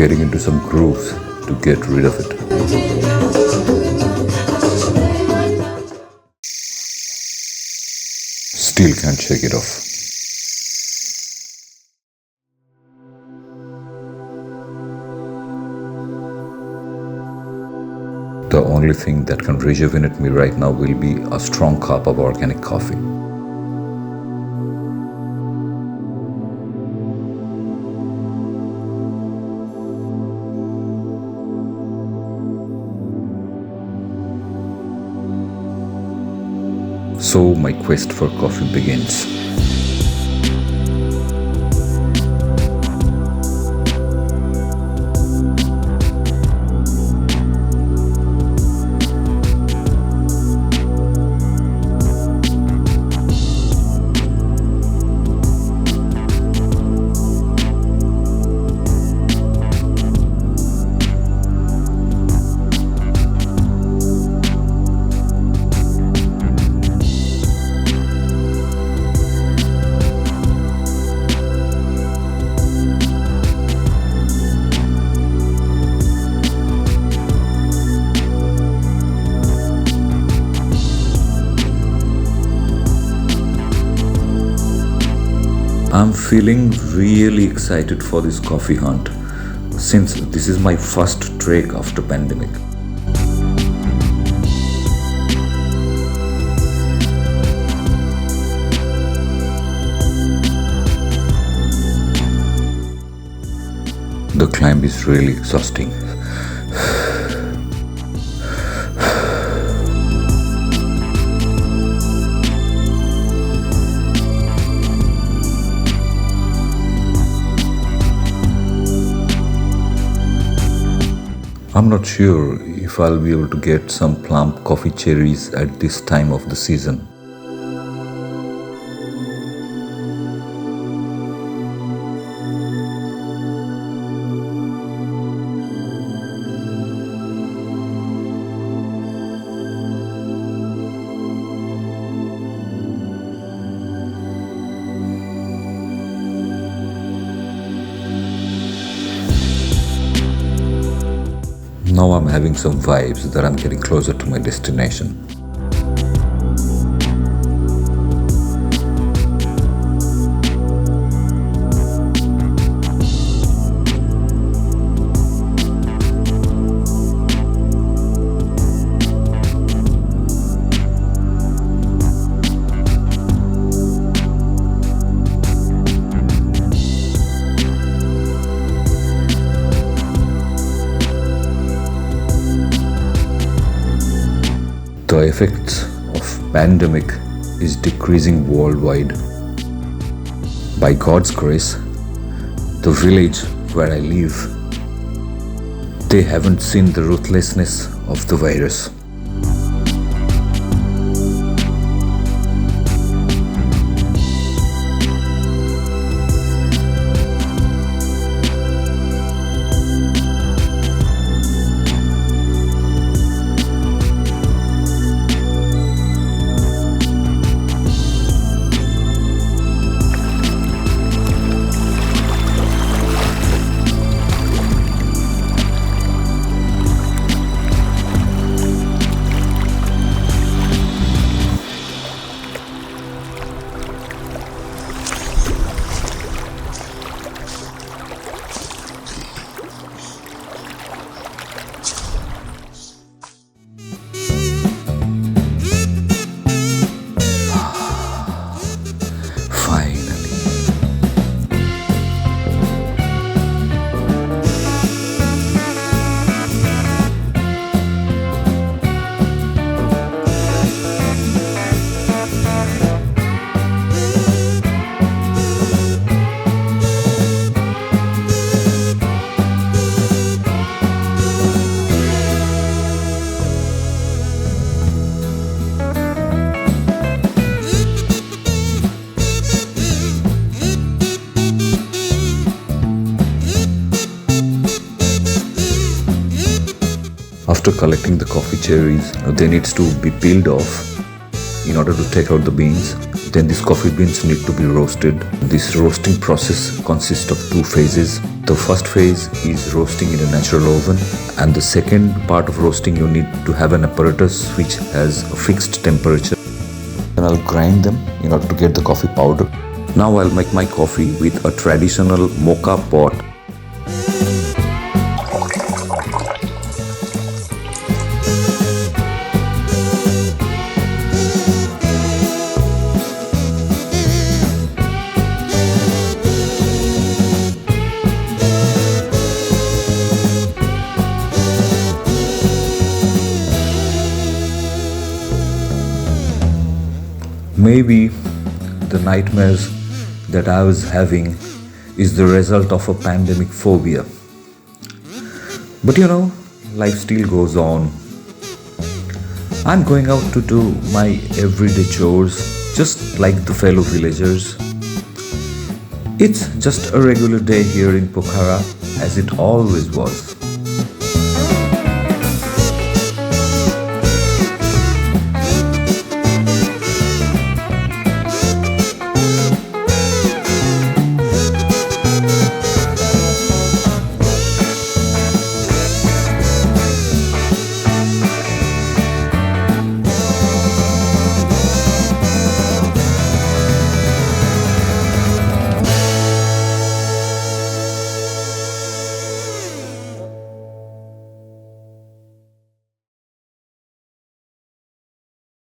getting into some grooves to get rid of it. Still can't shake it off. The only thing that can rejuvenate me right now will be a strong cup of organic coffee. So my quest for coffee begins. I'm feeling really excited for this coffee hunt since this is my first trek after pandemic. The climb is really exhausting. I'm not sure if I'll be able to get some plump coffee cherries at this time of the season. Now I'm having some vibes that I'm getting closer to my destination. The effects of pandemic is decreasing worldwide. By God's grace, the village where I live, they haven't seen the ruthlessness of the virus. After collecting the coffee cherries, they need to be peeled off in order to take out the beans. Then these coffee beans need to be roasted. This roasting process consists of two phases. The first phase is roasting in a natural oven, and the second part of roasting you need to have an apparatus which has a fixed temperature. Then I'll grind them in order to get the coffee powder. Now I'll make my coffee with a traditional mocha pot. Maybe the nightmares that I was having is the result of a pandemic phobia. But life still goes on. I'm going out to do my everyday chores just like the fellow villagers. It's just a regular day here in Pokhara, as it always was.